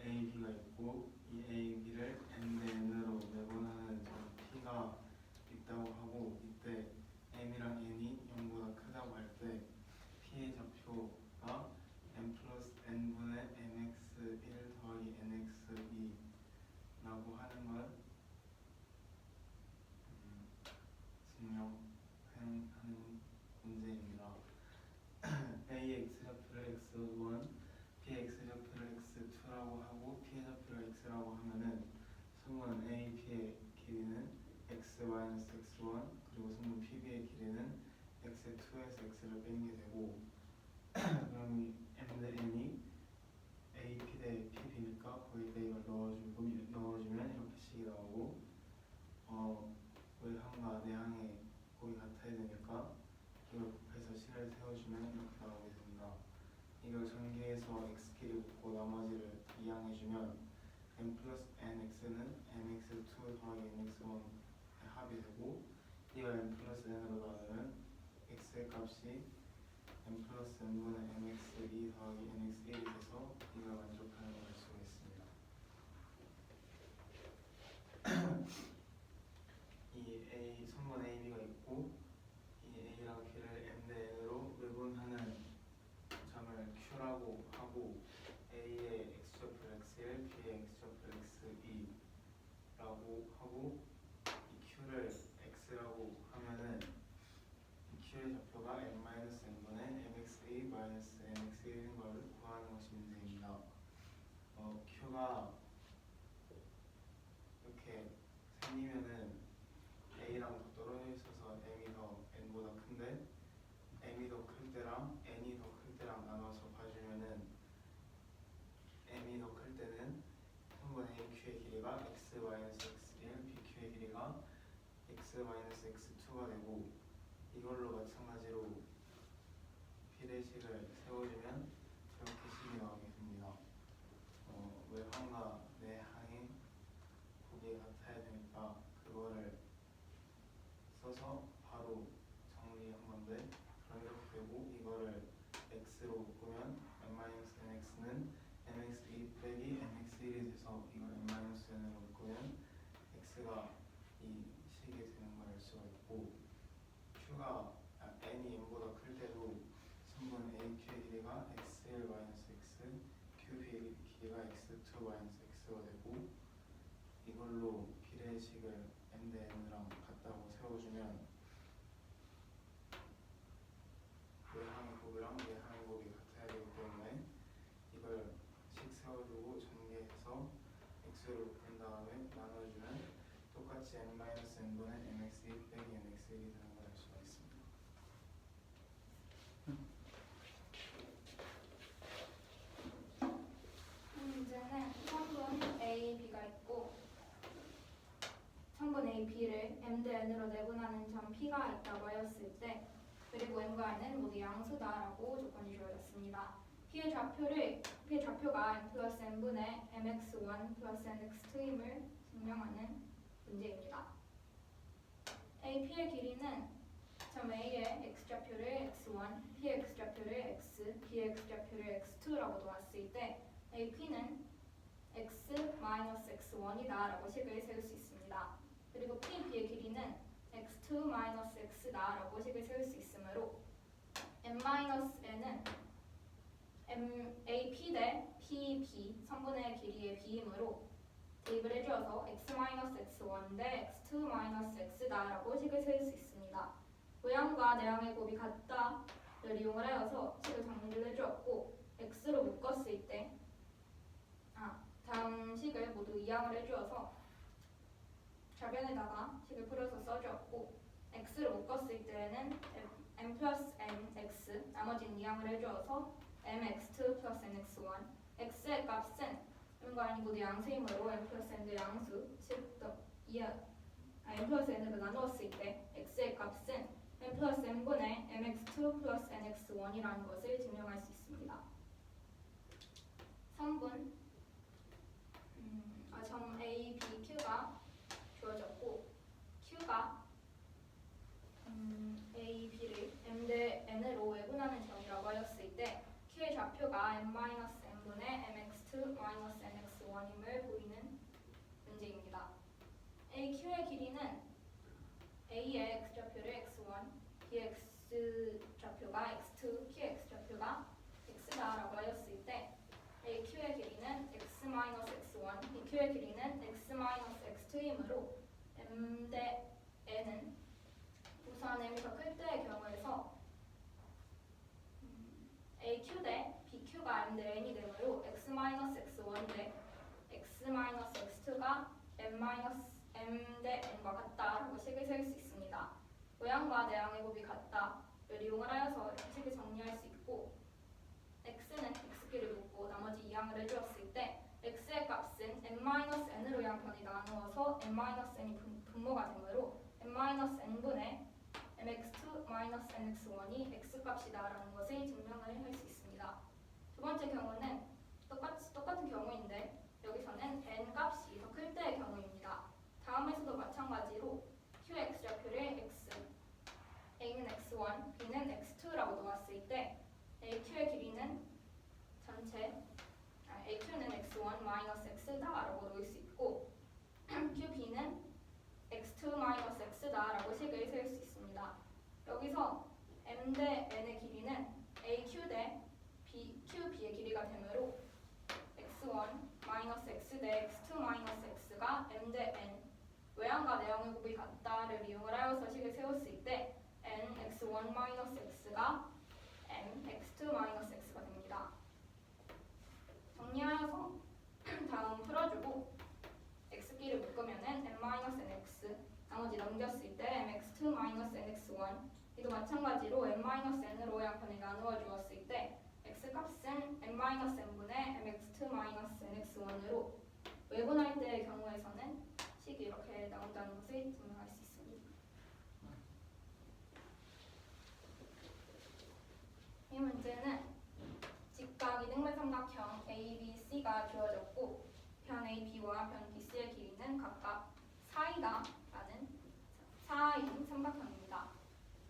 A, B가 있고 이 A, B를 M 대 N으로 내분하는 점 P가 있다고 하고 이때 M이랑 N이 0보다 크다고 할 때 P의 좌표가 M 플러스 N분의 MX1 더하기 NX2 라고 하는 걸 증명하는 문제입니다. A의 X좌표를 X1, B의 X좌표를 X2라고 하고 P의 좌표를 X라고 하면은 선분 A, P의 길이는 X-X1 그리고 선분 PB의 길이는 X2에서 X를 빼는 게 되고 그럼 이 M 대 N이 AP 대 PB니까 거기다 이걸 넣어주면 이렇게 식이 나오고 외항과 내항의 곱이 같아야 되니까 이걸 곱해서 식을 세워주면 이렇게 나오게 됩니다. 이걸 전개해서 x끼리 곱고 나머지를 이항해주면 m 플러스 nx는 mx2 더하기 mx1의 합이 되고 이걸 m 플러스 n으로 나누면 x의 값이 m 플러스 n분의 mx2 더하기 mx1이 돼서 이걸 만족하는 걸 알 수가 있습니다. 이 선분 A, B가 있고 이 A랑 B를 M 대 N으로 외분하는 점을 Q라고 하고 A의 X좌표 X1, B의 X좌표 X2라고 하고 이 Q를 X라고 하면은 이 Q의 좌표가 M-N분의 MX2-MX1인 걸 구하는 것이 문제입니다. Q가 이렇게 생기면은 A랑 더 떨어져 있어서 M이 더 N보다 큰데 M이 더 클 때랑 N이 더 클 때랑 나눠서 봐주면은 M이 더 클 때는 선분 AQ의 길이가 X-X1, BQ의 길이가 X-X2가 되고 이걸로 마찬가지로 비례식을 세워주면 이렇게 식이 나오게 됩니다. 외항과 내항의 곱이 같아야 되니까 그거를 써서 바로 정리한 건데 그럼 이렇게 되고 이거를 x로 묶으면 m-nx는 mx2 빼기 mx1이 돼서 이걸 m-n으로 묶으면 x가 이 식이 되는 걸 알 수가 있고 q가 n이 n보다 클 때도 선분 AQ의 길이가 x1-x, QB의 길이가 x2-x가 되고 이걸로 비례식을 m 대 n이랑 같다고 세워주면 외항의 곱이랑 내항의 곱이 같아야 되기 때문에 이걸 식 세워주고 전개해서 x로 묶은 다음에 나눠주면 똑같이 m-n분의 mx2 빼기 mx1이 되는 걸 알 수가 있습니다. 문제는 성분 A, B가 있고 성분 A, B를 M 대 N으로 내분하는 점 P가 있다고 하였을 때 그리고 M과 N은 모두 양수다라고 조건이 주어졌습니다. P의 좌표가 M 플러스 N분의 MX1 플러스 NX2임을 증명하는 문제입니다. A, P의 길이는 점 A의 X좌표를 X1, P의 X좌표를 X, B의 X좌표를 X2라고 놓았을 때 AP는 X-X1이다 라고 식을 세울 수 있습니다. 그리고 P, B의 길이는 X2-X다 라고 식을 세울 수 있으므로 M-N은 AP 대 PB 선분의 길이의 B이므로 대입을 해주어서 X-X1 대 X2-X다 라고 식을 세울 수 있습니다. 외항과 내항의 곱이 같다를 이용을 하여서 식을 정리를 해주었고 X로 묶었을 때 다음 식을 모두 이항을 해주어서 좌변에다가 식을 풀어서 써주었고 x를 묶었을 때는 m 플러스 nx 나머지는 이항을 해주어서 mx2 플러스 nx1 x의 값은 m과 n이 모두 양수이므로 m 플러스 n도 양수 즉 m 플러스 n으로 나누었을 때 x의 값은 m 플러스 n분의 mx2 플러스 nx1이라는 것을 증명할 수 있습니다. 성분 점 A, B, Q가 주어졌고 Q가 A, B를 M 대 N으로 외분하는 점이라고 하였을 때 Q의 좌표가 M-N분의 MX2-NX1 x1임을 보이는 문제입니다. AQ의 길이는 A의 x좌표를 x1, B의 x좌표가 x2, P의 x좌표가 x다라고 하였을 때 AQ의 길이는 x-x1, BQ의 길이는 x-x2이므로 m 대 n은 우선 m이 더 클 때의 경우에서 AQ 대 BQ가 m 대 n이 되므로 x-x1 대 x-x2가 m 대 n과 같다라고 식을 세울 수 있습니다. 모양과 내양의 곱이 같다를 이용을 하여서 이렇게 식을 정리할 수 있고, x는 x끼를 묻고 나머지 이항을 해주었을 때 x의 값은 n-n으로 양변이 나누어서 n-n이 분모가 되므로 n-n분의 mx2-mx1이 x값이다라는 것을 증명을 할 수 있습니다. 두 번째 경우는 똑같은 경우인데 여기서는 n 값이 더 클 때의 경우입니다. 다음에서도 마찬가지로 q의 x좌표를 x, a는 x1, b는 x2라고 놓았을 때 AQ의 길이는 AQ는 x1-x다라고 놓을 수 있고 QB는 x2-x다라고 식을 세울 수 있습니다. 여기서 m 대 n의 길이는 AQ 대 QB의 길이가 되므로 x1-x 대 x2-x가 m 대 n, 외양과 내양의 곱이 같다를 이용을 하여서 식을 세웠을 때 n x1-x가 m x2-x가 됩니다. 정리하여서 다음 풀어주고 x끼를 묶으면은 n-nx, 나머지 넘겼을 때 mx2-nx1, 이도 마찬가지로 n-n으로 양편을 나누어 주었을 때 x값은 n-n분의 mx2-nx1으로 외분할 때의 경우에서는 식이 이렇게 나온다는 것을 증명할 수 있습니다. 이 문제는 직각 이등분 삼각형 ABC가 주어졌고 편 AB와 편 BC의 길이는 각각 4이다라는 4인 삼각형입니다.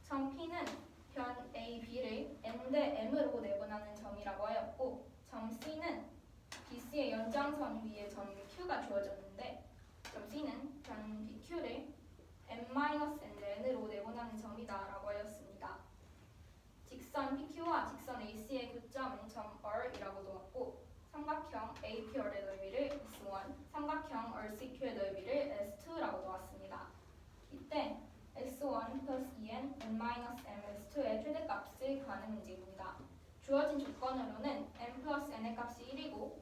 점 P는 편 AB를 n 대 m으로 내분하는 점이라고 하였고, 점 C는 BC의 연장선 위에 점 Q가 주어졌는데 점 C는 편 BQ를 m-n 대 n으로 내분하는 점이다라고 하였습니다. 직선 PQ와 직선 AC의 교점은 점 R이라고 놓았고 삼각형 APR의 넓이를 S1, 삼각형 RCQ의 넓이를 S2라고 놓았습니다. 이때 S1 플러스 2n, n-m S2의 최대값을 구하는 문제입니다. 주어진 조건으로는 n 플러스 n의 값이 1이고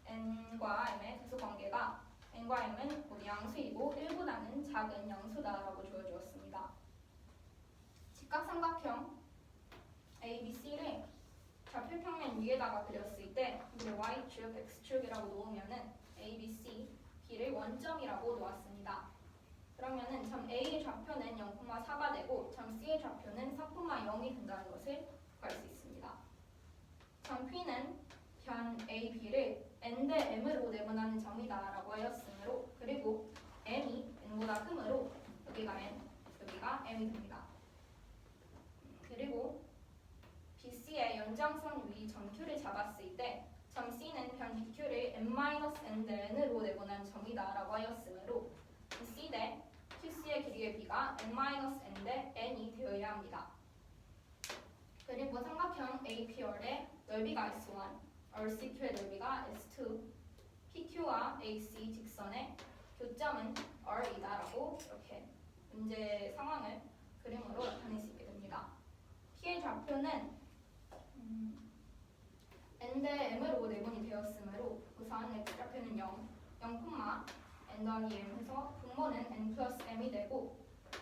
n과 m의 대소관계가 n과 m은 모두 양수이고 1보다는 작은 양수다라고 주어주었습니다. 직각삼각형 ABC를 좌표평면 위에다가 그렸을 때 이제 Y축, X축이라고 놓으면은 ABC, B를 원점이라고 놓았습니다. 그러면은 점 A의 좌표는 0,4가 되고 점 C의 좌표는 4,0이 된다는 것을 구할 수 있습니다. 점 P는 편 AB를 n 대 m으로 내분하는 점이다라고 하였으므로, 그리고 m이 n보다 크므로 여기가 n, 여기가 m이 됩니다. 그리고 BC의 연장선 위 점 Q를 잡았을 때 점 C는 편 BQ를 m-n 대 n으로 내분한 점이다라고 하였으므로 BC 대 QC의 길이의 B가 m-n 대 n이 되어야 합니다. 그리고 삼각형 APR의 넓이가 S1, RCQ의 넓이가 S2, PQ와 AC 직선의 교점은 R이다라고 이렇게 문제 상황을 그림으로 나타낼 수 있게 됩니다. P의 좌표는 n 대 m으로 내분이 되었으므로 우선 x좌표는 0, 0, n 더하기 m 해서 분모는 n 플러스 m이 되고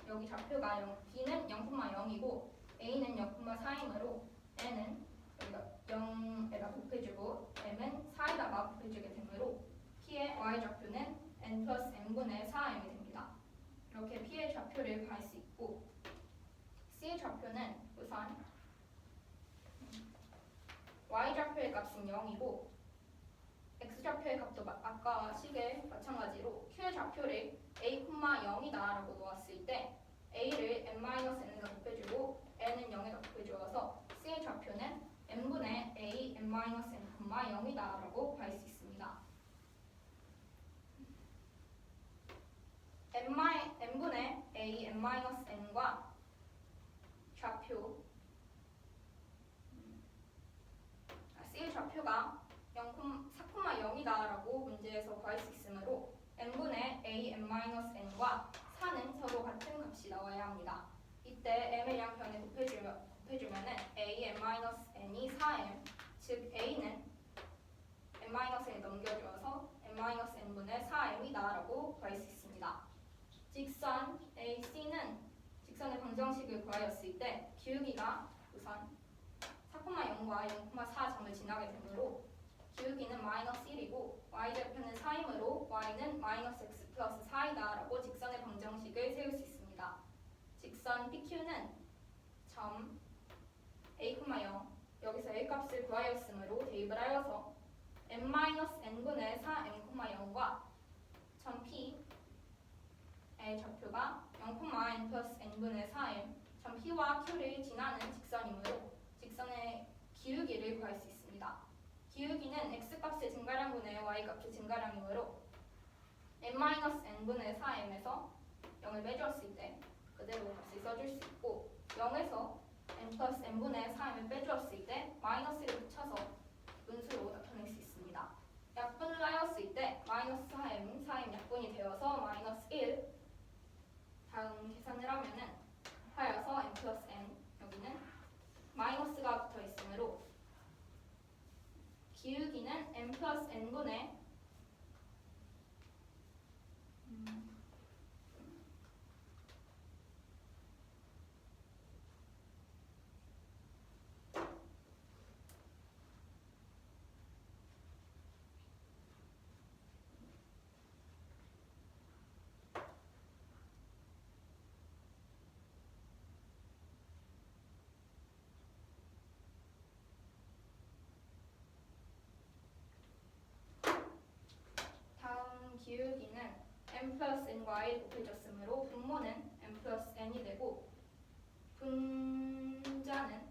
여기 좌표가 0, b는 0,0이고 a는 0,4이므로 n은 여기가 0에다 곱해주고 m은 4에다가 곱해주게 되므로 p의 y좌표는 n 플러스 m분의 4m이 됩니다. 이렇게 p의 좌표를 구할 수 있고 c의 좌표는 우선 y좌표의 값은 0이고 x좌표의 값도 아까 식에 마찬가지로 q의 좌표를 a,0이다라고 놓았을 때 a를 m-n에다 곱해주고 n은 0에다 곱해주어서 c의 좌표는 n분의 a, m-n, 0이다라고 구할 수 있습니다. n분의 a n-n과 좌표 C의 좌표가 4,0이다라고 문제에서 구할 수 있으므로 n분의 a n-n과 4는 서로 같은 값이 나와야 합니다. 이때 m의 양변에 곱해주면은 a n-n이 4m, 즉 a는 n-n에 넘겨줘서 n-n분의 4m이다라고 구할 수 있습니다. 직선 AC는 직선의 방정식을 구하였을 때 기울기가 우선 4,0과 0,4 점을 지나게 되므로 기울기는 -1이고 y좌표는 4이므로 y는 -x 플러스 4이다라고 직선의 방정식을 세울 수 있습니다. 직선 PQ는 점 a,0 여기서 a 값을 구하였으므로 대입을 하여서 n-n분의 4m,0과 점 P의 좌표가 0,n 플러스 n분의 4m 점 P와 Q를 지나는 직선이므로 직선의 기울기를 구할 수 있습니다. 기울기는 x값의 증가량분의 y값의 증가량이므로 n-n분의 4m에서 0을 빼주었을 때 그대로 값을 써줄 수 있고 0에서 n 플러스 n분의 4m을 빼주었을 때 마이너스를 붙여서 분수로 나타낼 수 있습니다. 약분을 하였을 때 -4m, 4m 약분이 되어서 -1 다음 계산을 하면은 하여서 n 플러스 n 여기는 마이너스가 붙어 있으므로 기울기는 n 플러스 n분의 기울기는 n 플러스 n과 1 곱해졌으므로 분모는 n 플러스 n이 되고 분자는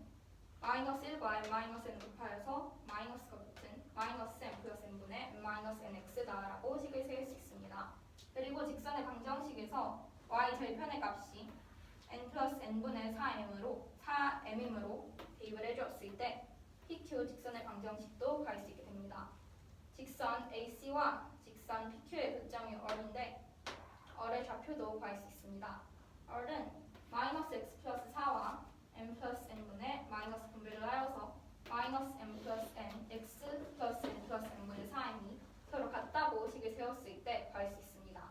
-1과 n-n 곱하여서 마이너스가 붙은 -n 플러스 n분의 n-nx다라고 식을 세울 수 있습니다. 그리고 직선의 방정식에서 y 절편의 값이 n 플러스 n분의 4m이므로 대입을 해주었을 때 PQ 직선의 방정식도 구할 수 있게 됩니다. 직선 AC와 직선 PQ의 교점이 얼인데 얼의 좌표도 구할 수 있습니다. 얼은 -x 플러스 4와 n 플러스 n분의 마이너스 분배를 하여서 -n 플러스 n, x 플러스 n 플러스 n분의 4m이 서로 같다고 식을 세웠을 때 구할 수 있습니다.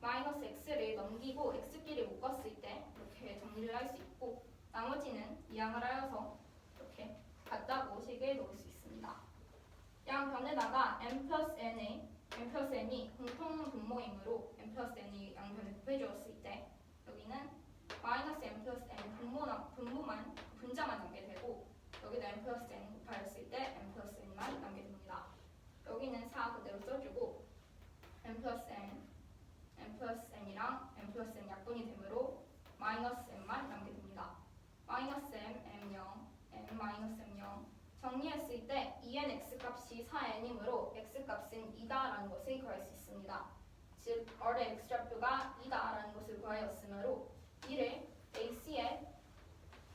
-x를 넘기고 x끼리 묶었을 때 이렇게 정리를 할 수 있고 나머지는 이항을 하여서 이렇게 같다고 식을 놓을 수 있습니다. 양변에다가 n 플러스 n이 공통 분모이므로 n 플러스 n이 양변에 곱해주었을 때 여기는 -n 플러스 n 분자만 남게 되고 여기도 n 플러스 n 곱하였을 때 n 플러스 n만 남게 됩니다. 여기는 4 그대로 써주고 n 플러스 n이랑 n 플러스 n 약분이 되므로 -n만 남게 됩니다. -m, m0, m-m0 정리했을 때 2nx 값이 4n이므로 x 값은 2다라는 것을 구할 수 있습니다. 즉 얼의 x좌표가 2다라는 것을 구하였으므로 이를 AC의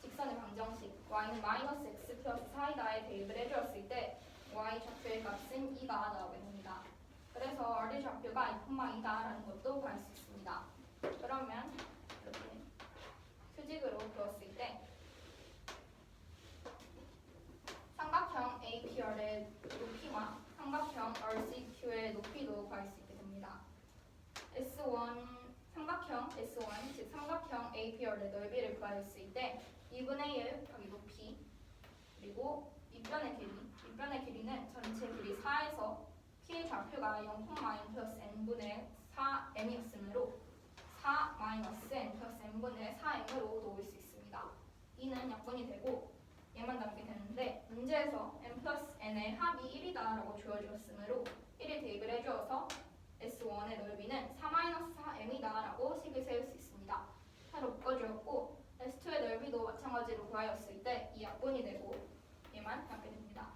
직선의 방정식 y는 -x 플러스 4이다에 대입을 해주었을 때 y 좌표의 값은 2가 나오게 됩니다. 그래서 얼의 좌표가 2,2다라는 것도 구할 수 있습니다. 그러면 이렇게 수직으로 그었을 때 삼각형 APR의 높이와 삼각형 RCQ의 높이도 구할 수 있게 됩니다. 삼각형 S1, 즉 삼각형 APR의 넓이를 구하였을 때 2분의 1 여기 높이 그리고 밑변의 길이는 전체 길이 4에서 P의 좌표가 0,n 플러스 n분의 4m이었으므로 4 마이너스 n 플러스 n분의 4m으로 놓을 수 있습니다. 2는 약분이 되고 얘만 남게 되는데 문제에서 n 플러스 n의 합이 1이다라고 주어주었으므로 1을 대입을 해주어서 S1의 넓이는 4-4m이다라고 식을 세울 수 있습니다. 하로 묶어주었고 S2의 넓이도 마찬가지로 구하였을 때 이 약분이 되고 얘만 남게 됩니다.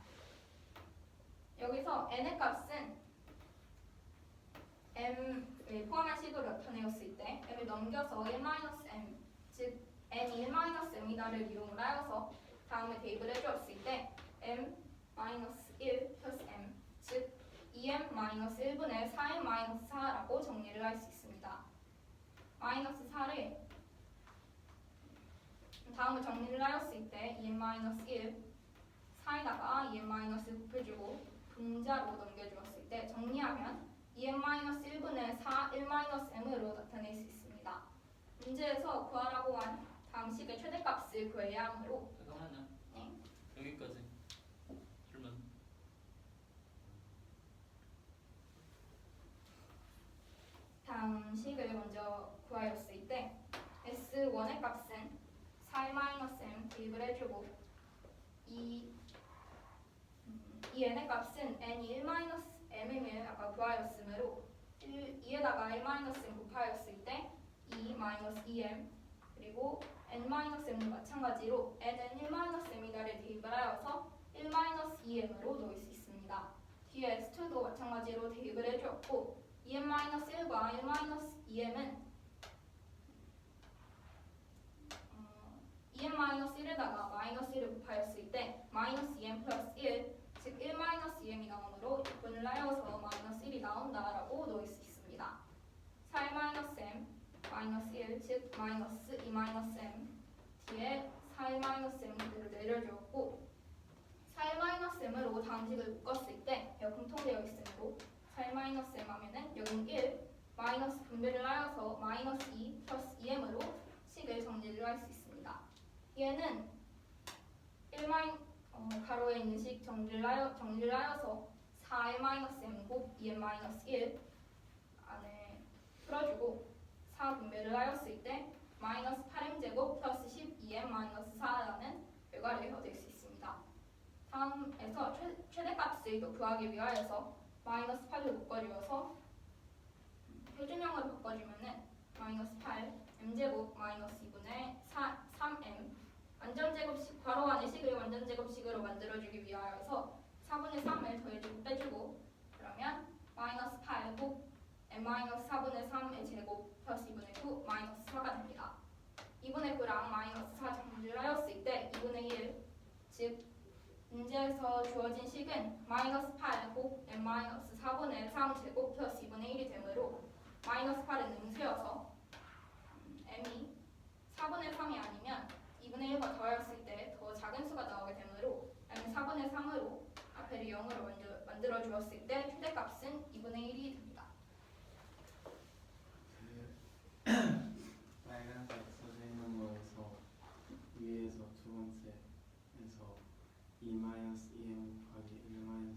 여기서 n의 값은 포함한 식으로 나타내었을 때 m을 넘겨서 1-m, 즉 n이 1-m이다를 이용을 하여서 다음에 대입을 해주었을 때 m-1 플러스 m, 즉 2m-1분의 4m-4라고 정리를 할 수 있습니다. 마이너스 4를 다음에 정리를 하였을 때 2m-1 4에다가 2m- 곱해주고 분자로 넘겨주었을 때 정리하면 2m-1분의 4 1-m으로 나타낼 수 있습니다. 문제에서 구하라고 한 다음 식의 최대값을 구해야 하므로 잠깐만요. 네. 여기까지 질문. 다음 식을 먼저 구하였을 때 S1의 값은 4-m 대입을 해주고 이 n의 값은 n이 1-m을 아까 구하였으므로 2에다가 1-m 곱하였을 때 2-2m 그리고 n-m도 마찬가지로 n은 1-m이다를 대입을 하여서 1-2m으로 넣을 수 있습니다. 뒤에 S2도 마찬가지로 대입을 해주었고 2m-1과 1-2m은 2m-1에다가 마이너스1을 곱하였을 때 -2m 플러스 1, 즉 1-2m이 나오므로 약분을 하여서 -1이 나온다라고 넣을 수 있습니다. 4-m, -1, 즉 -2-m 뒤에 4-m 그대로 내려주었고 4-m으로 다음 식을 묶었을 때 공통되어 있으므로 4-m 하면은 여기는 1, 마이너스 분배를 하여서 -2 플러스 2m으로 식을 정리를 할 수 있습니다. 얘는 1 가로에 있는 식 정리를 하여서 4-m 곱 2m-1 안에 풀어주고 4 분배를 하였을 때 -8m제곱 플러스 12m-4라는 결과를 얻을 수 있습니다. 다음에서 최대값을 또 구하기 위하여서 -8을 묶어주어서 표준형으로 바꿔주면은 -8 m제곱 -2분의 3m 완전제곱식 괄호 안의 식을 완전제곱식으로 만들어주기 위하여서 4분의 3을 더해주고 빼주고 그러면 -8 곱 m-4분의 3의 제곱 플러스 2분의 9 -4가 됩니다. 2분의 9랑 -4 정리를 하였을 때 2분의 1, 즉 문제에서 주어진 식은 -8 곱 m-4분의 3 제곱 플러스 2분의 1이 되므로 -8은 능수여서 m이 4분의 3이 아니면 2분의 1과 더하였을 때 더 작은 수가 나오게 되므로 m은 4분의 3으로 앞에를 0으로 만들어 주었을 때 최대값은 2분의 1이 됩니다. 빨간색 써져 있는 거에서 위에서 두 번째에서 2-2m 곱하기 1-2m이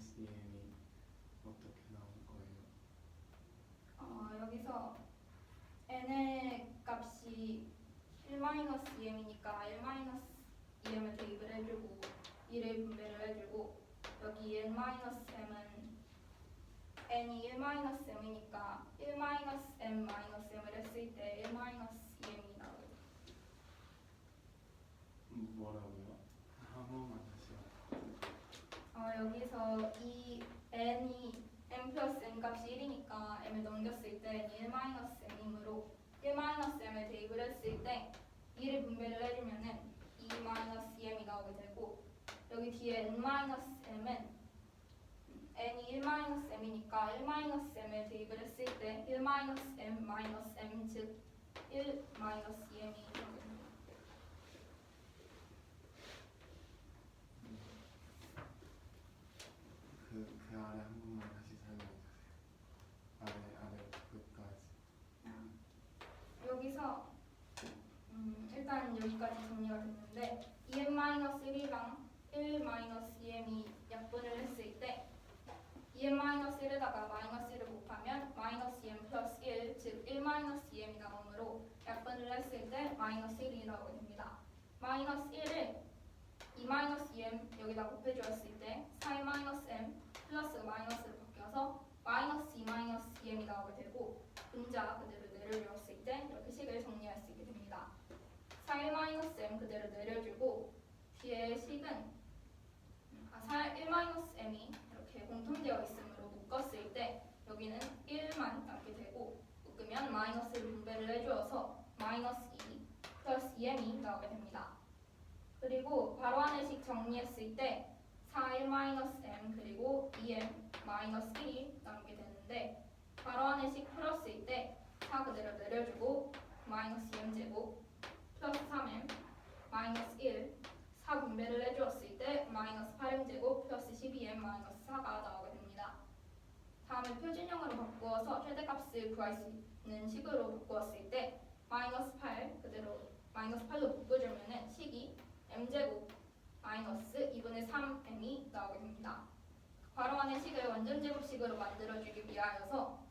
어떻게 나올 거예요? 여기서 n의 값이 1-2m이니까 1-2m을 대입을 해주고 2를 분배를 해주고 여기 n-m은 n이 1-m이니까 1-m-m을 했을 때 1-2m이 나오죠. 뭐라고요? 한 번만 다시요. 여기서 이 n이 m 플러스 n 값이 1이니까 m을 넘겼을 때 n이 1-m이므로 1-m을 대입을 했을 때 2를 분배를 해주면은 2-2m이 나오게 되고 여기 뒤에 n-m은 n이 1-m이니까 1-m을 대입을 했을 때 1-m-m 즉 1-2m이 나오게 됩니다. 그 아래 한 번만 다시 설명해 주세요. 아래 끝까지. 여기서 일단 여기까지 정리가 됐는데 2m-1이랑 1-2m이 약분을 했을 때 2m-1에다가 -1을 곱하면 -2m 플러스 1, 즉 1-2m이 나오므로 약분을 했을 때 -1이 나오게 됩니다. -1을 2-2m 여기다 곱해주었을 때 4-m 플러스 마이너스로 바뀌어서 -2-2m이 나오게 되고 분자 그대로 내려주었을 때 이렇게 식을 정리할 수 있게 됩니다. 4-1-m 그대로 내려주고 뒤에 식은 1-m이 이렇게 공통되어 있으므로 묶었을 때 여기는 1만 남게 되고 안의 식 정리했을 때 4l-m 그리고 2m-1이 남게 되는데 괄호 안의 식 풀었을 때 4 그대로 내려주고 마이너스 2m제곱 플러스 3m 마이너스 1 4 분배를 해주었을 때 마이너스 8m제곱 플러스 12m 마이너스 4가 나오게 됩니다. 다음에 표준형으로 바꾸어서 최대값을 구할 수 있는 식으로 바꾸었을 때 마이너스 8 그대로 마이너스 8로 묶어주면은 식이 m제곱 마이너스 2분의 3m이 나오게 됩니다. 괄호 안의 식을 완전제곱식으로 만들어주기 위하여서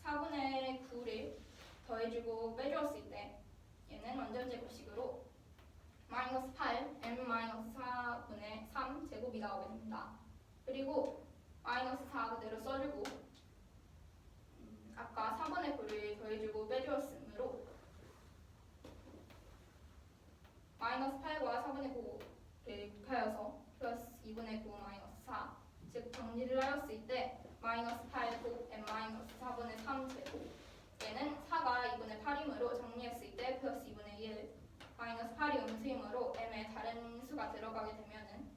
4분의 9를 더해주고 빼주었을 때 얘는 완전제곱식으로 마이너스 8 m 마이너스 4분의 3 제곱이 나오게 됩니다. 그리고 마이너스 4 그대로 써주고 아까 4분의 9를 더해주고 빼주었으므로 마이너스 8과 4분의 9를 곱하여서 플러스 2분의 9 마이너스 4 즉 정리를 하였을 때 마이너스 8 곱 m 마이너스 4분의 3 제곱 얘는 4가 2분의 8이므로 정리했을 때 플러스 2분의 1 마이너스 8이 음수이므로 m에 다른 수가 들어가게 되면은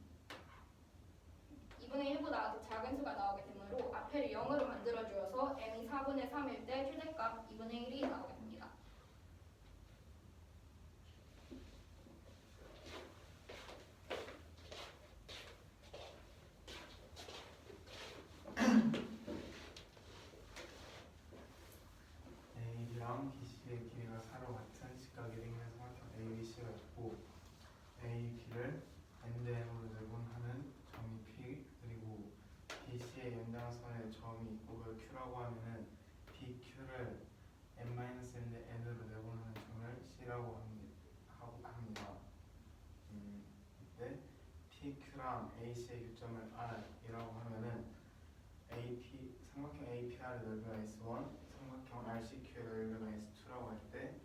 2분의 1보다 더 작은 수가 나오게 되므로 앞에를 0으로 만들어주어서 m이 4분의 3일 때 최대값 2분의 1이 나오게 됩니다. A랑 BC의 길이가 서로 같은 직각이 되는 삼각형 ABC가 있고 A, B를 n 대 n으로 내분하는 점이 P 그리고 BC의 연장선에 점이 있고 그걸 Q라고 하면은 BQ를 n-n 대 n으로 내분하는 점을 C라고 합니다. 이때 PQ랑 AC의 교점을 R이라고 하면은 AP 삼각형 APR의 넓이가 S1, 삼각형 RCQ의 넓이가 S2라고 할 때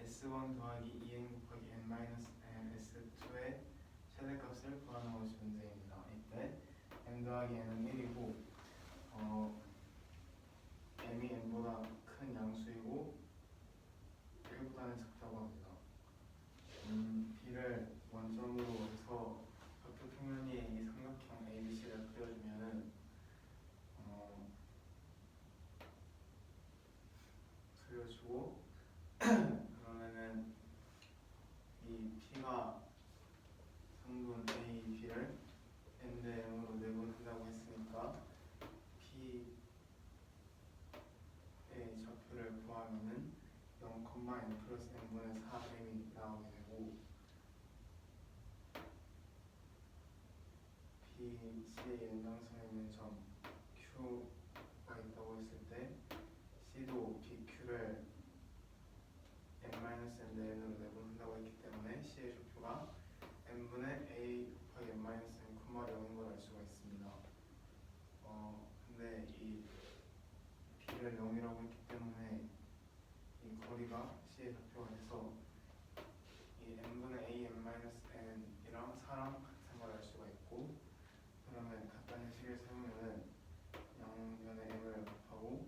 S1 더하기 2n 곱하기 n-n S2의 최대값을 구하는 것이 문제입니다. 이때 n 더하기 n은 1이고 m이 n보다 큰 양수이고 1보다는 작다고 합니다. B를 원점으로 해서 좌표 평면 위에 이 삼각형 ABC를 그려주면은 그려주고 그러면은 이 P가 성분 A, B를 n 대 n으로 내분한다고 했으니까 P의 좌표를 구하면은 0, n 플러스 n분의 4m이 나오게 되고 BC의 연장선에 있는 점 Q가 있다고 했을 때 C도 BQ를 n-n 대 n으로 내분한다고 했기 때문에 C의 좌표가 n분의 a 곱하기 n-n, 0인 걸 알 수가 있습니다. 근데 이 B를 0이라고 했기 때문에 이 거리가 C의 좌표가 돼서 이 n분의 a, n-n이랑 4랑 같은 걸 알 수가 있고 그러면 같다는 식을 세우면은 0변의 m을 곱하고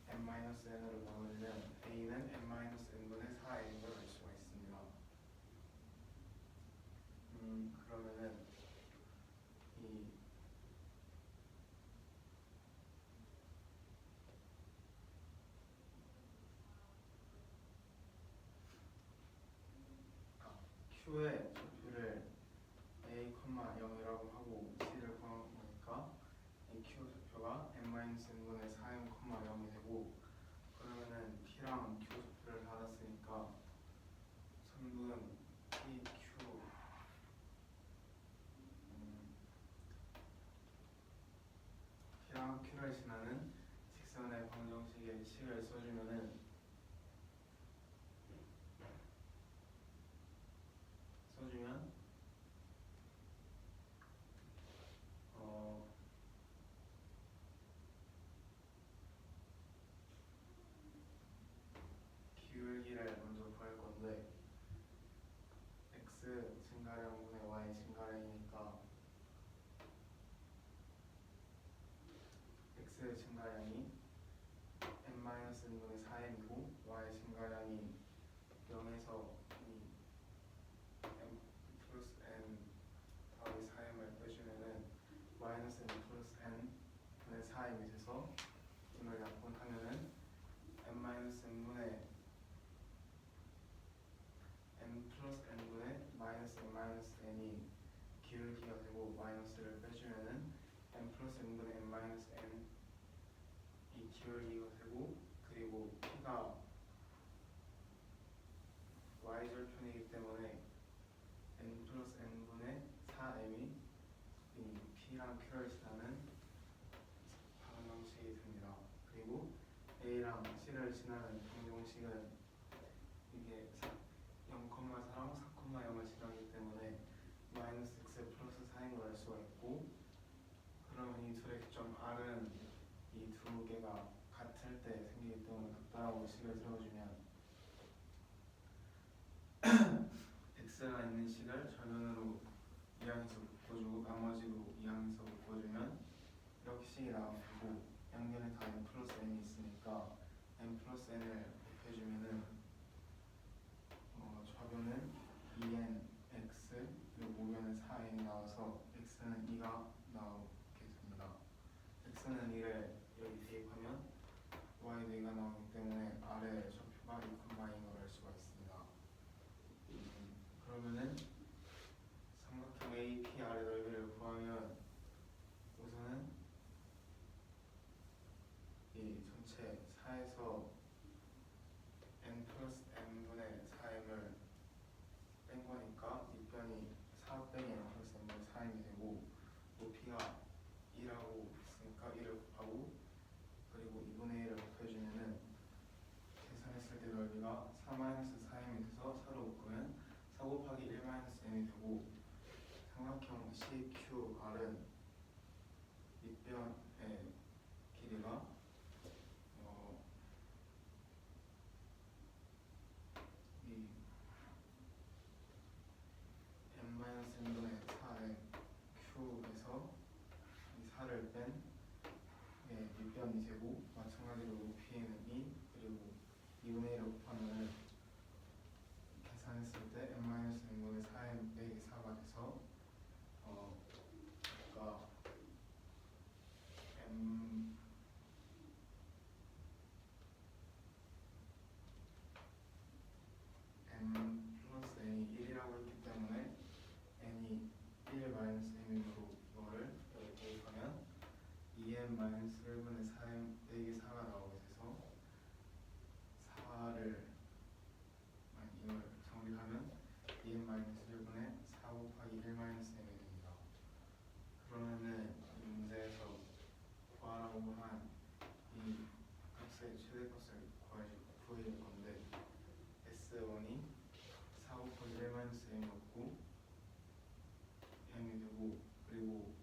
n-n으로 나누면 a는 n-n분의 4a인 걸 알 수가 있습니다. 그러면은 이 Q의 좌표를 a, 0이라고 하고 C를 구한 거니까 이 Q 좌표가 n-n분의 4m, 0이 되고 그러면은 P랑 Q 좌표를 받았으니까 선분 PQ P랑 Q를 지나는 직선의 방정식의 식을 써주면 기울기를 먼저 구할 건데 x 증가량분의 y 증가량이니까 x 증가량이 n-n분의 4m이고 y 증가량이 마이너스 n 마이너스 n이 기울기가 되고 마이너스를 빼주면은 n 플러스 n분의 n 마이너스 n 이 기울기가 되고 그리고 p가 y절편이기 때문에 n 플러스 n분의 4m이 이 p랑 q를 지나는 방정식이 됩니다. 그리고 a랑 c를 지나는 방정식은 이게 0,4랑 4,0을 지나기 때문에 마이너스 x 플러스 4인 걸 알 수가 있고 그러면 이 둘의 교점 r은 이 두 개가 같을 때 생기기 때문에 같다라고 식을 세워주면 x가 있는 식을 절편으로 이항해서 묶어주고 나머지로 이항해서 묶어주면 이렇게 식이 나오면 되고 양변에 다 n 플러스 n이 있으니까 n 플러스 n을 곱해주면은 좌변은 2n x 그리고 우변은 4n이 나와서 x는 2가 나오게 됩니다. x는 2를 여기 대입하면 y도 2가 나오기 때문에 아래 좌표가 2,2인 걸 알 수가 있습니다. 그러면은 삼각형 APR의 넓이를 구하면 우선은 이 전체 4에서 n 플러스 n분의 4m을 뺀 거니까 뒷변이 4 빼기 n 플러스 n분의 4m이 되고 높이가 2라고 했으니까 1을 곱하고 그리고 2분의 1을 곱해주면은 계산했을 때 넓이가 4-4m이 돼서 4로 묶으면 4 곱하기 1-m이 되고 삼각형 CQR은 밑변의 길이가 이 n-n분의 4의 q에서 이 4를 뺀 밑변이 되고 마찬가지로 높이는 2 그리고 2분의 1을 곱하면 계산했을 때 n-n분의 4n 빼기 4가 돼서 아까 n 플러스 n이 1이라고 했기 때문에 n이 1 마이너스 m으로 이거를 여기 대입하면 2n 마이너스 1분의 4n 빼기 4가 나오게 돼서 4를 이걸 정리하면 2n 마이너스 1분의 4 곱하기 1 마이너스 m이 됩니다. 그러면은 이 문제에서 구하라고 한 이 값의 최대값을 구해줄 건데 S1이 4 곱하기 1 마이너스 m이었고 m이 되고 그리고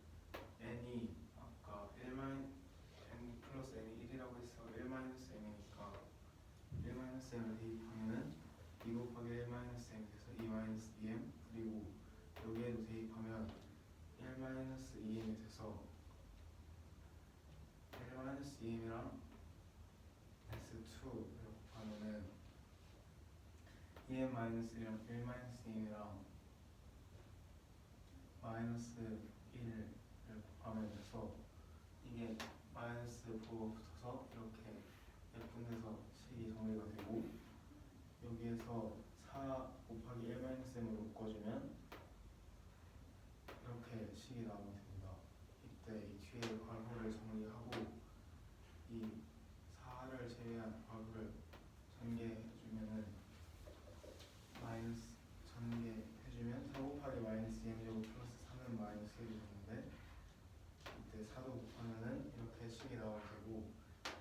n이 아까 n 플러스 n이 1이라고 해서 1 마이너스 m이니까 1 마이너스 m을 대입하면은 2 곱하기 1 마이너스 m이 돼서 2 마이너스 2m 그리고 여기에도 대입하면 1 마이너스 2m이 돼서 1 마이너스 2m이랑 S2를 곱하면은 2m 마이너스 1이랑 1 마이너스 2m이랑 마이너스 1을 곱하면 돼서 이게 마이너스 부호가 붙어서 이렇게 예쁜 데서 식이 정리가 되고 여기에서 4 곱하기 1 마이너스 m을 묶어주면 이렇게 식이 나오게 됩니다. 이때 이 뒤에 괄호를 정리하고 이 4를 제외한 괄호를 전개해주면은 마이너스 전개해주면 4 곱하기 마이너스 2m제곱 플러스 3은 마이너스 1이 되는데 이때 4도 곱하면은 이렇게 식이 나오게 되고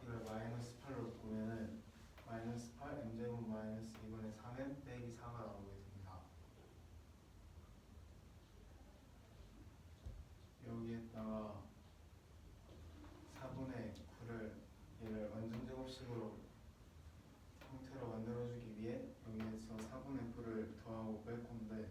이걸 마이너스 8로 바꾸면은 마이너스 8 m제곱 마이너스 2분의 3m 빼기 4가 나오게 됩니다. 여기에다가 4분의 9를 얘를 완전제곱식으로 형태로 만들어주기 위해 여기에서 4분의 9를 더하고 뺄 건데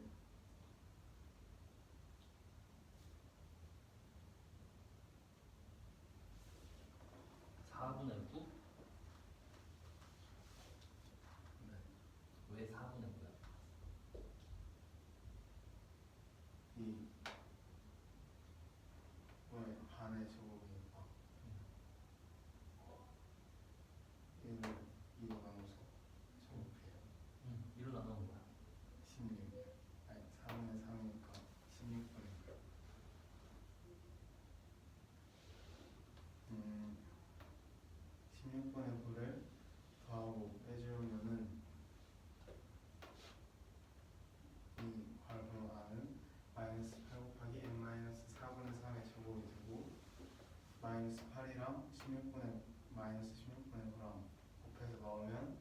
마이너스 8이랑 16분의 마이너스 16분의 9랑 곱해서 넣으면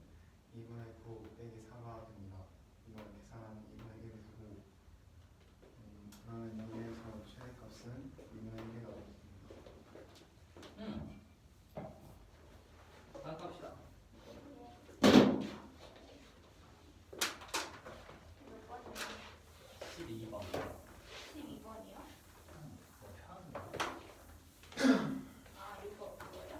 2분의 9 빼기 4가 됩니다. 이걸 계산하면 2분의 1이 되고 그러면 여기에서 최대값은 2분의 1이 나오겠습니다. 다음 갑시다. 몇 번이요? 12번. 12번이요? 뭐 편한데? 아 이거 그거요?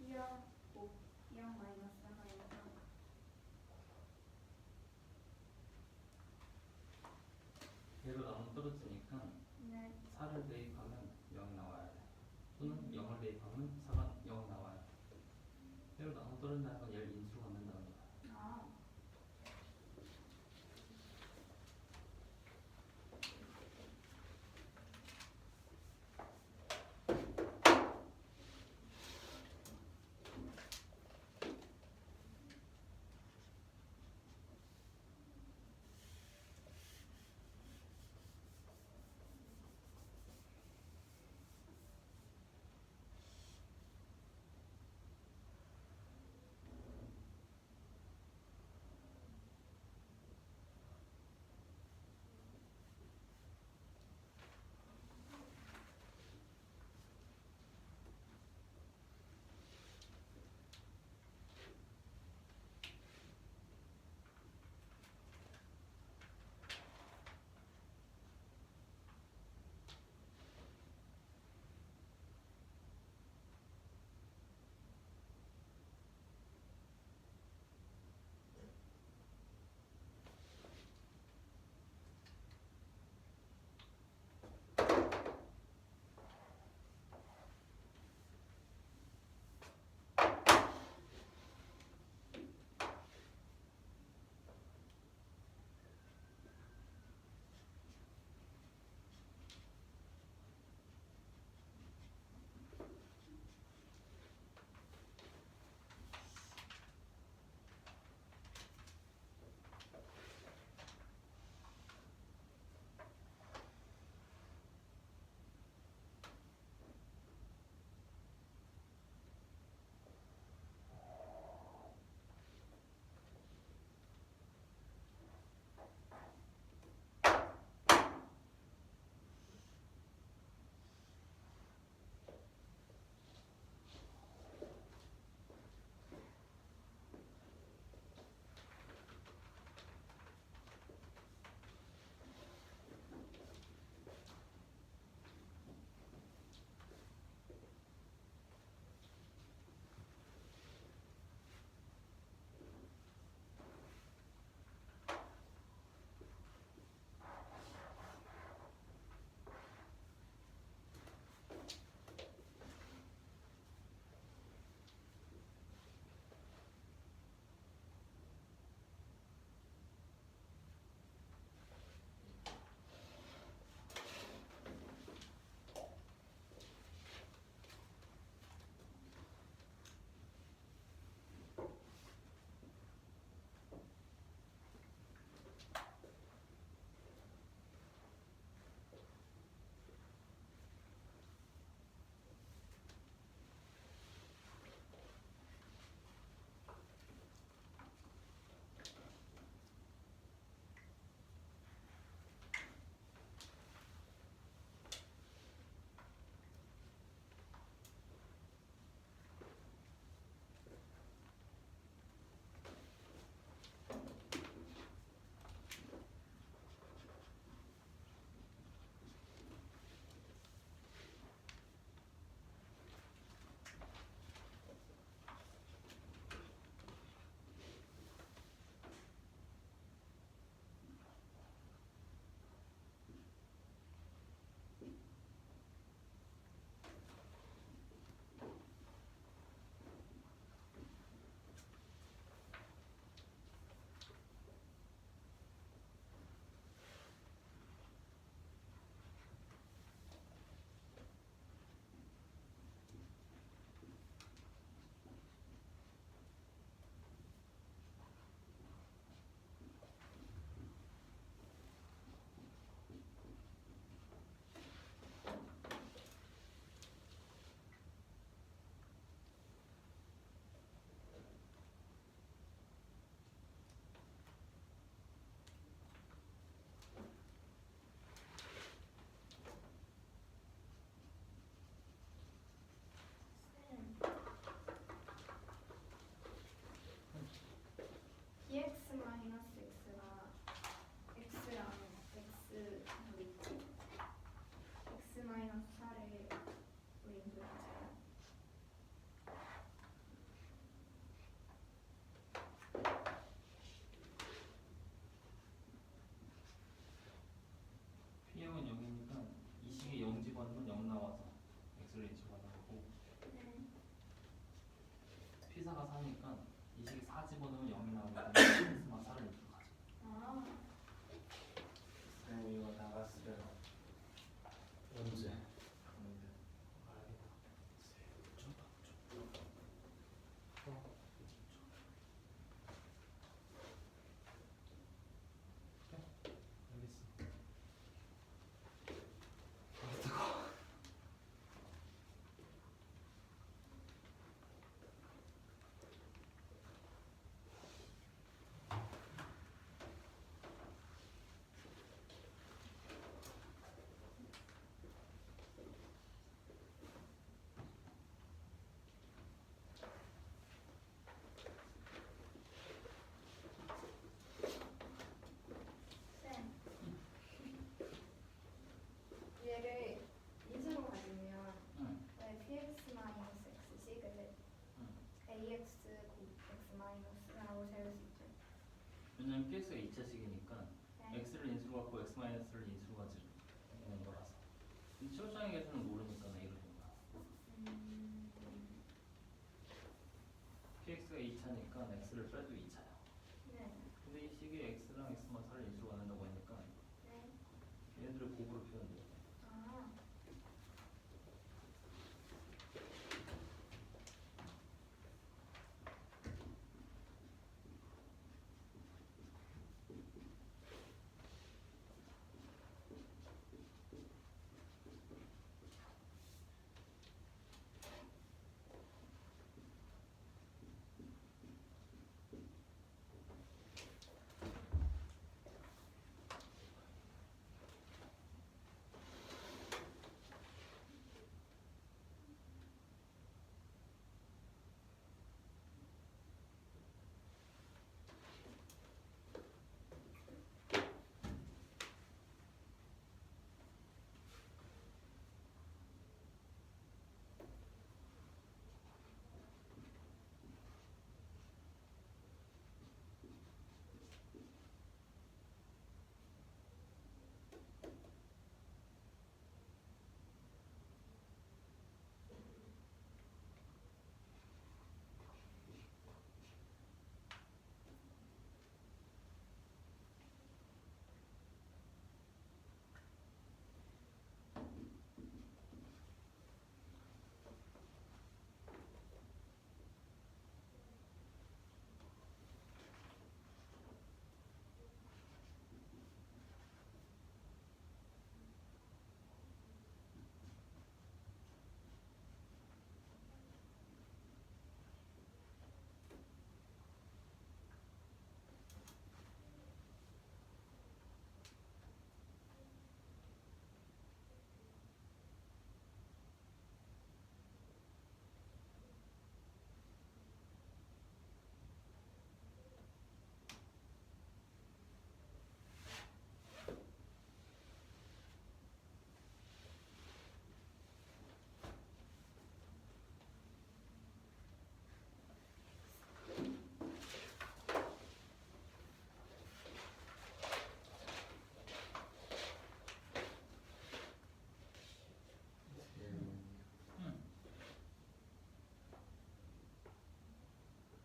B랑 곱 B랑 마이너스 하니까 얘로 나눠 떨어지니까 네. 4를 대입하면 0이 나와야 돼. 또는 0을 대입하면 4가 0 나와야 돼. 얘로 나눠 떨어진다는 건 얘를 인수로 만든다는 거야. 아. 4가 4니까 이 식에 4 집어넣으면 0이 나오고 x만 4를 인수로 가죠. 아, 쌤 이거 나갔어요. 언제? 근데 알겠다. 알겠어. 아 뜨거. 쌤. 얘를 인수로 가지면 응. 왜 px 마이너스 x식을 응. ax 곱 x 마이너스라고 세울 수 있죠? 왜냐면 px가 2차식이니까 네. x를 인수로 갖고 x 마이너스를 인수로 가지는 거라서. 근데 최고장의 계수는 모르니까 a로 된 거야. 음, px가 2차니까 x를 빼도 2차야. 네. 근데 이 식에 x랑 x만 4를 인수로 갖는다고 하니까 네. 얘네들을 곱으로 표현돼. 아,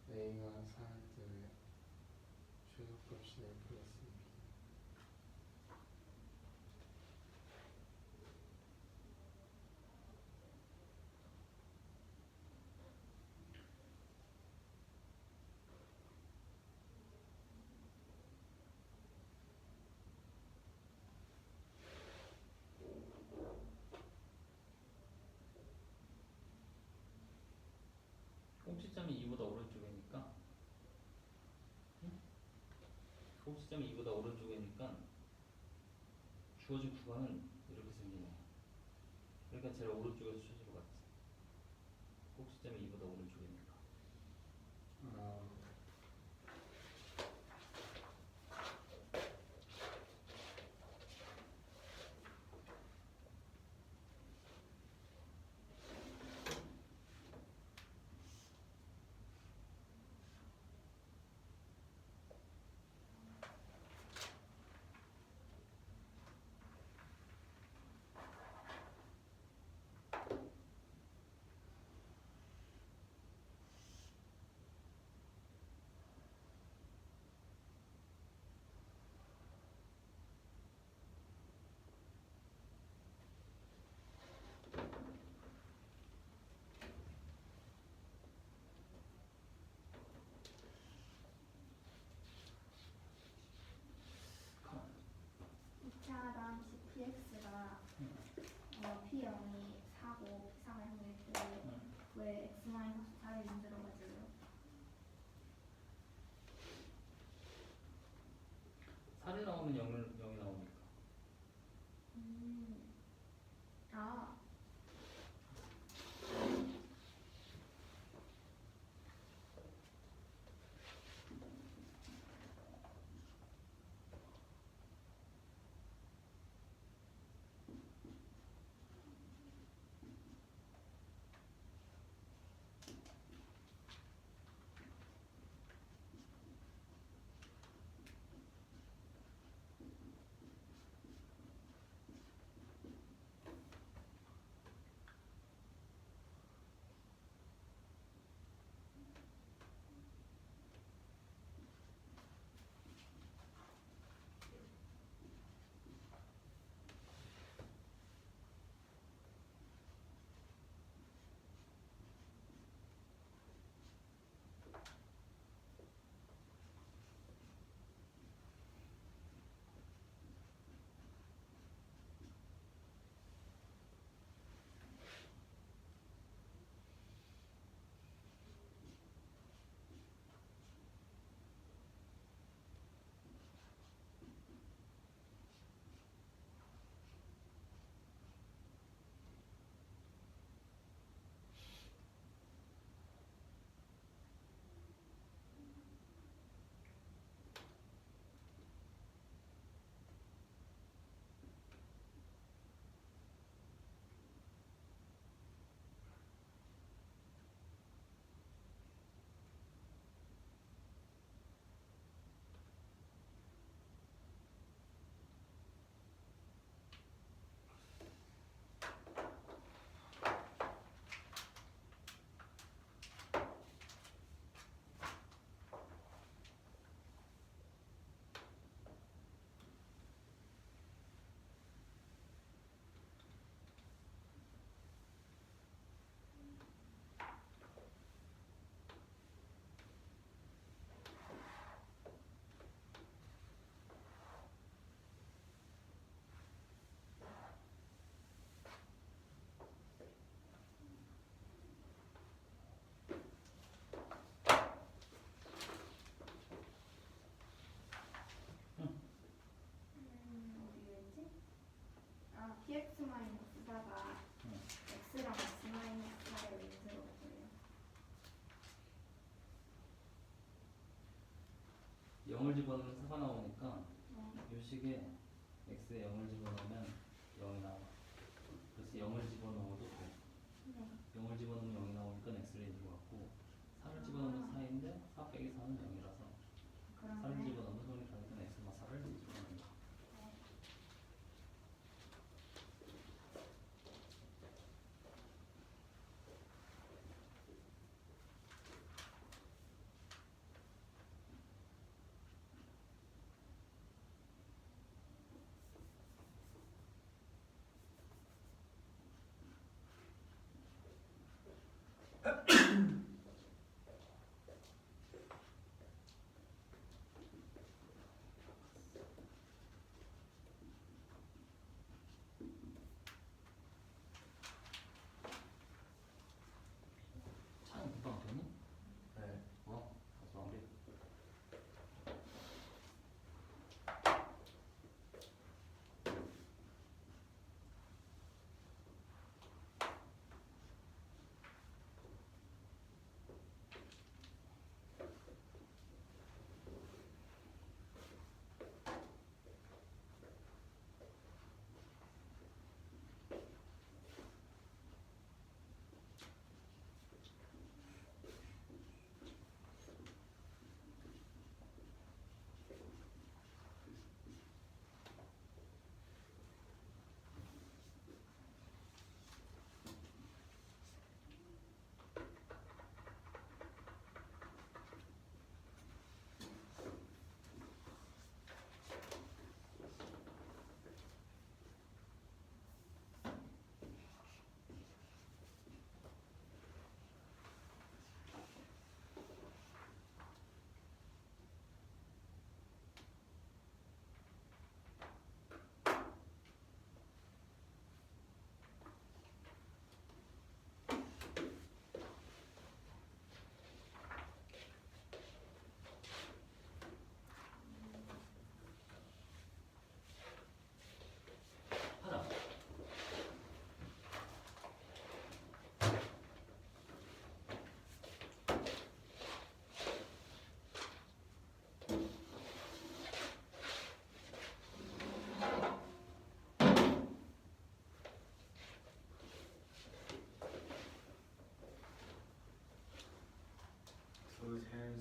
a가 4할 때 최소값이 a 플러스 b. 꼭지점이 2보다 오른쪽이니까 꼭지점이 2보다 오른쪽이니까 주어진 구간은 이렇게 생기네. 그러니까 제일 오른쪽에서 최소로 갔지. 꼭지점이 2보다 오른쪽이니까. 아, x-4의 인수로 가지고요. 4를 나오면 0이 나오니까. 아, 어디였지? 아, px-4가 x랑 x-4의 인수로 가지고요. 0을 집어넣으면 4가 나오니까 네. 이 식에 x에 0을 집어넣으면 0이 나와. 그래서 0을 집어넣어도 돼. 네. 0을 집어넣으면 0이 나오니까 x를 인수 같고 4를 집어넣으면 4인데 4 빼기 4는 0이라서 4를 그러면 집어넣으면 손이 가니까 x마 4를 집어넣는다.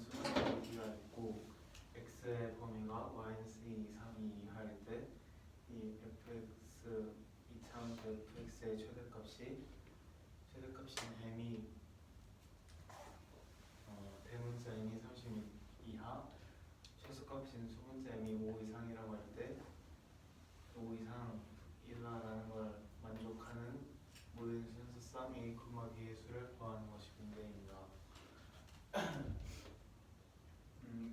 자연수가 있고 x의 범위가 마이너스 2 이상이 이하일 때 이 fx 이차함수 fx의 최대값인 m이 대문자 m이 30 이하, 최소값인 소문자 m이 5 이상이라고 할 때 5 이상이라는 걸 만족하는 모든 순서쌍 a, b의 수를 구하는 것이 문제입니다.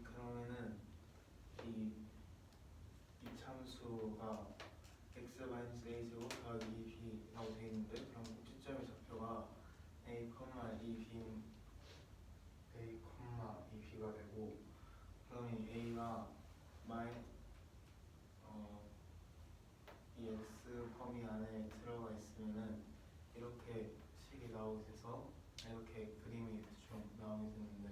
그러면은 이 참수가 x-a제곱 더하기 2b라고 되어 있는데, 그럼 꼭지점의 좌표가 a, 2b가 되고, 그럼 이 a가 이 x 범위 안에 들어가 있으면은 이렇게 식이 나오게 돼서 이렇게 그림이 좀 나오게 되는데,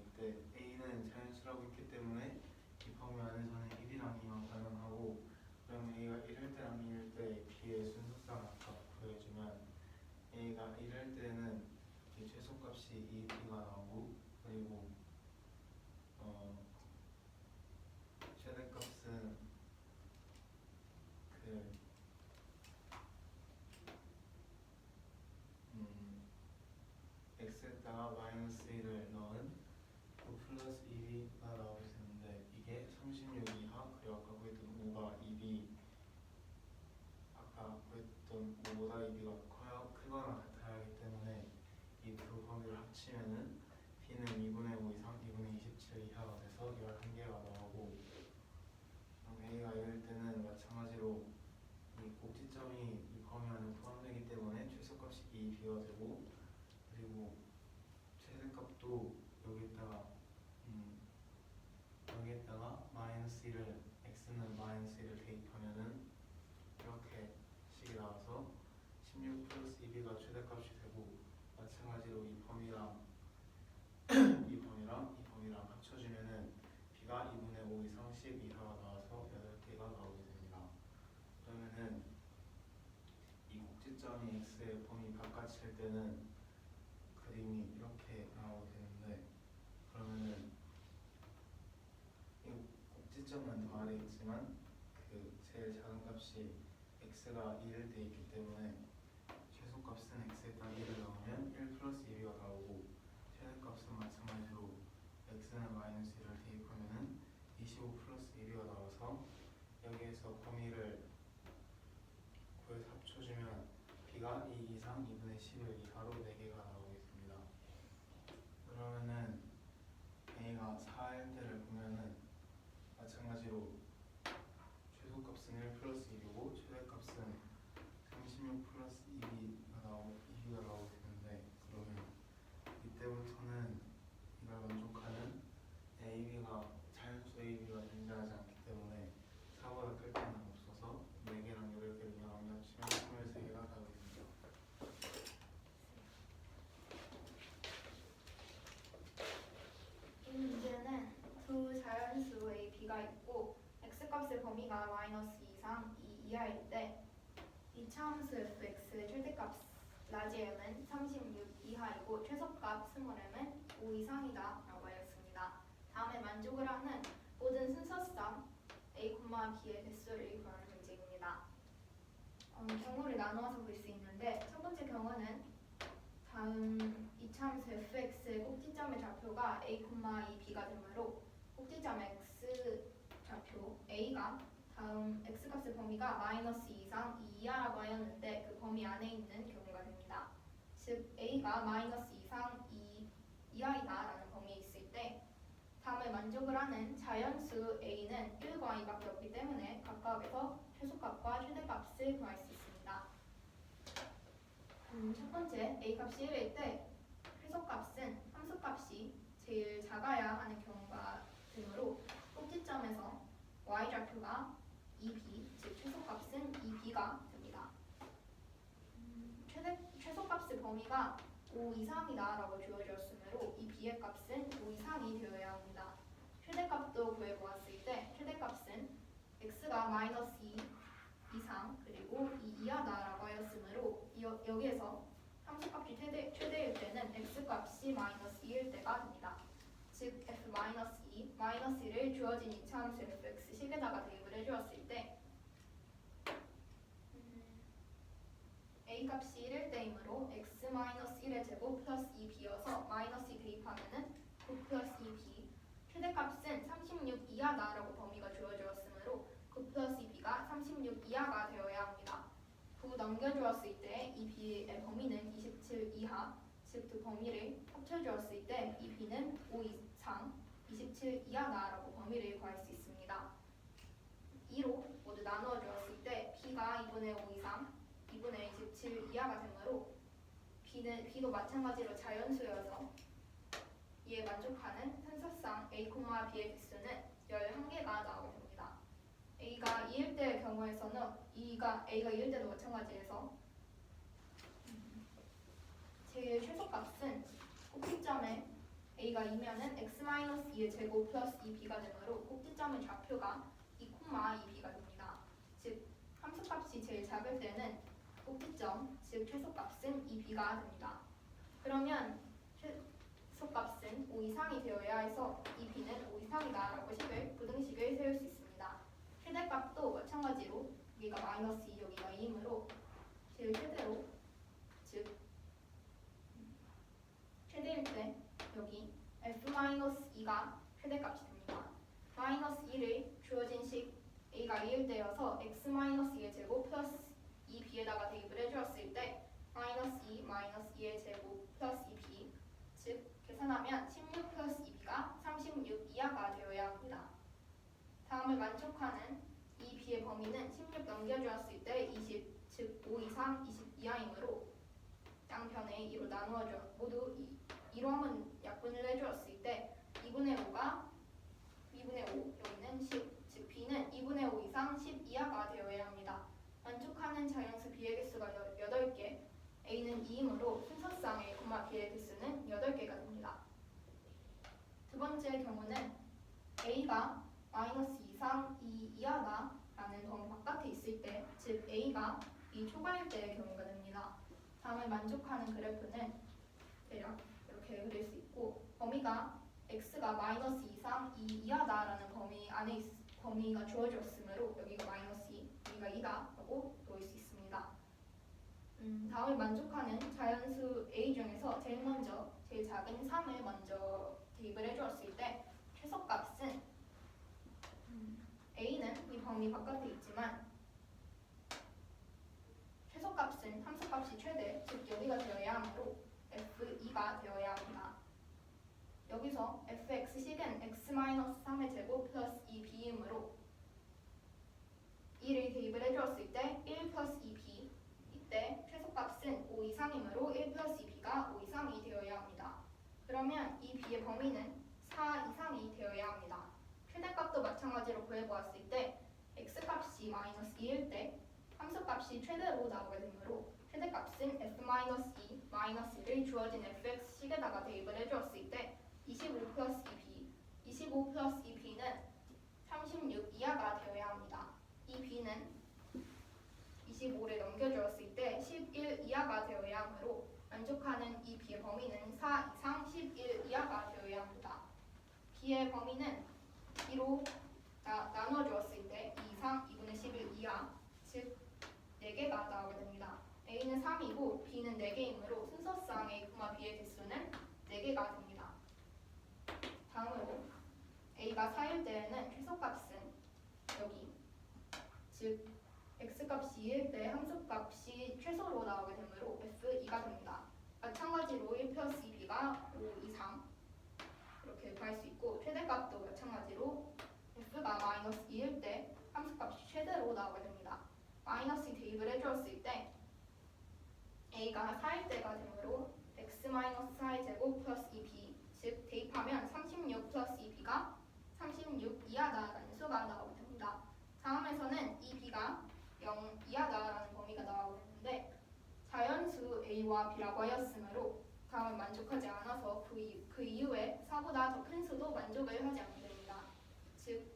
이때 a는 자연수라고 했기 때문에 이 범위 안에서는 1이랑 2만 가능하고, 그럼 a가 1일 때랑 2일 때 b의 순서쌍 아까 구해주면 a가 1일 때는 이 최소값이 2b가 나오고, 그리고 최대값은 x에다가 마이너스 1을 넣은 9 플러스 2b가 나오게 되는데, 이게 36 이하, 그리고 아까 구했던 5가 2b, 아까 구했던 5보다 2b가 크거나 같아야 하기 때문에 이 두 범위를 합치면은 b는 2분의 5 이상, 2분의 27 이하가 돼서 11개가 나오고, 그럼 a가 이럴 때는 마찬가지로 이 꼭지점이 이 범위 안에 포함되기 때문에 최소값이 2b가 되고, 그리고 최대값도 여기에다가 마이너스 1을, x는 마이너스 1을 대입하면은 이렇게 식이 나와서 16 플러스 2b가 최대값이 되고, 마찬가지로 이 범위랑 이 범위랑 합쳐주면은 b가 2분의 5 이상 10 이하가 나와서 8개가 나오게 됩니다. 그러면은 이 꼭지점이 x의 범위 바깥일 때는 그림이 이렇게 나오게 되는데, 그러면은 이 꼭지점은 더 아래에 있지만 그 제일 작은 값이 x가 1일 때 있기 때문에 최소값은 x에다 1을 넣으면 1 플러스 2b가 나오고, 최대값은 마찬가지로 x는 마이너스 1을 대입하면은 25 플러스 2b가 나와서 여기에서 범위를 구해서 합쳐주면 b가 2 이상 2분의 11 이하로 4개가 나오게 됩니다. 그러면은 a가 4일 때를 보면은 마찬가지로 최소값은 1 플러스 2이고 최대값은 36 플러스 2b가 나오게 되는데, 그러면 이때부터는 이걸 만족하는 자연수 ab가 존재하지 않기 때문에 4보다 클 때는 없어서 4개랑 8개를 합치면 23개가 나오게 됩니다. 이 문제는 두 자연수 a, b가 있고 x값의 범위가 마이너스 2 이상 2 이하일 때 이차함수 fx의 최대값 라지m은 36 이하이고 최소값 스몰m은 5 이상이다 라고 하였습니다. 다음에 만족을 하는 모든 순서쌍 a, b의 개수를 구하는 문제입니다. 경우를 나누어서 볼 수 있는데, 첫 번째 경우는 다음 이차함수 fx의 꼭지점의 좌표가 a, 2b가 되므로 꼭지점 x 좌표 a가 다음 x값의 범위가 마이너스 2 이상 2 이하라고 하였는데 그 범위 안에 있는 경우가 됩니다. 즉 a가 마이너스 2 이상 2 이하이다 라는 범위에 있을 때 다음에 만족을 하는 자연수 a는 1과 2밖에 없기 때문에 각각에서 최소값과 최대값을 구할 수 있습니다. 첫 번째 a 값이 1일 때 최소값은 함수값이 제일 작아야 하는 경우가 되므로 꼭지점에서 y좌표가 2b, 즉 최소값은 2b가 됩니다. 최소값의 범위가 5 이상이다 라고 주어졌으므로 이 b의 값은 5 이상이 되어야 합니다. 최대값도 구해보았을 때 최대값은 x가 마이너스 2 이상 그리고 2 이하다 라고 하였으므로 여기에서 함수값이 최대일 때는 x값이 마이너스 2일 때가 됩니다. 즉 f-2 마이너스를 주어진 이차함수 fx식에다가 대입을 해주었을 때 a 값이 1일 때이므로 x-1의 제곱 플러스 2b여서 마이너스 2 대입하면은 9 플러스 2b 최대값은 36 이하다라고 범위가 주어졌으므로 9 플러스 2b가 36 이하가 되어야 합니다. 9 넘겨주었을 때 이 b의 범위는 27 이하, 즉 두 범위를 합쳐주었을 때 이 b는 5 이상 27 이하다라고 범위를 구할 수 있습니다. 2로 모두 나누어 주었을 때 b가 2분의 5 이상 2분의 27 이하가 되므로 b도 마찬가지로 자연수여서 이에 만족하는 산사상 a, b의 개수는 11개가 나오게 됩니다. a가 2일 때의 경우에서는 a가 2일 때도 마찬가지에서 제 최소값은 꼭지점에 a가 2면은 x-2의 제곱 플러스 2b가 되므로 꼭지점의 좌표가 2,2b가 됩니다. 즉 함수값이 제일 작을 때는 꼭지점, 즉 최소값은 2b가 됩니다. 그러면 최소값은 5 이상이 되어야 해서 2b는 5 이상이다 라고 부등식을 세울 수 있습니다. 최대값도 마찬가지로 여기가 마이너스 2, 여기가 2이므로 제일 최대로, 즉 최대일 때 여기 f-2가 최대값이 됩니다. 마이너스 2를 주어진 식 a가 2일 때여서 x-2의 제곱 플러스 2b에다가 대입을 해주었을 때 마이너스 2, 마이너스 2의 제곱 플러스 2b 즉 계산하면 16 플러스 2b가 36 이하가 되어야 합니다. 다음을 만족하는 이 b의 범위는 16 넘겨주었을 때 20, 즉 5 이상 20 이하이므로 양변에 2로 나누어줘 모두 2로 한번 약분을 해주었을 때 2분의 5가 2분의 5, 여기는 10, 즉 b는 2분의 5 이상 10 이하가 되어야 합니다. 만족하는 자연수 b의 개수가 8개, a는 2이므로 순서상 a, b의 개수는 8개가 됩니다. 두 번째 경우는 a가 마이너스 2 이상 2 이하다 라는 범위 바깥에 있을 때, 즉 a가 2 초과일 때의 경우가 됩니다. 다음을 만족하는 그래프는 대략 이렇게 그릴 수 있고, 범위가 x가 마이너스 2 이상 2 이하다라는 범위 안에 범위가 주어졌으므로 여기가 마이너스 2, 여기가 2다 라고 놓을 수 있습니다. 다음을 만족하는 자연수 a 중에서 제일 작은 3을 먼저 대입을 해주었을 때 최소값은 a는 이 범위 바깥에 있지만 최소값은 함수값이 최대, 즉 여기가 되어야 하므로 f2가 되어야 합니다. 여기서 fx식은 x-3의 제곱 플러스 2b이므로 2를 대입을 해주었을 때 1 플러스 2b, 이때 최소값은 5 이상이므로 1 플러스 2b가 5 이상이 되어야 합니다. 그러면 이 b의 범위는 4 이상이 되어야 합니다. 최대값도 마찬가지로 구해보았을 때 x값이 마이너스 2일 때 함수값이 최대로 나오게 되므로 최대값은 f-2 마이너스를 주어진 fx식에다가 대입을 해주었을 때 25 플러스 2b, 25 플러스 2b는 36 이하가 되어야 합니다. 이 b는 25를 넘겨주었을 때 11 이하가 되어야 하므로 만족하는 이 b의 범위는 4 이상 11 이하가 되어야 합니다. b의 범위는 2로 나누어주었을 때 2 이상 2분의 11 이하, 즉 4개가 나오게 됩니다. a는 3이고 b는 4개이므로 순서상 a, b의 개수는 4개가 됩니다. 다음으로 a가 4일 때에는 최소값은 여기, 즉 x값이 2일 때 함수값이 최소로 나오게 되므로 f2가 됩니다. 마찬가지로 1 플러스 2b가 5 이상 이렇게 구할 수 있고, 최대값도 마찬가지로 f가 마이너스 2일 때 함수값이 최대로 나오게 됩니다. 마이너스 대입을 해주었을 때 a가 4일 때가 되므로 x-4의 제곱 플러스 2b, 즉 대입하면 36 플러스 2b가 36 이하다라는 수가 나오게 됩니다. 다음에서는 이 b가 0 이하다라는 범위가 나오게 되는데 자연수 a와 b라고 하였으므로 다음은 만족하지 않아서 그 이후에 4보다 더 큰 수도 만족을 하지 않게 됩니다. 즉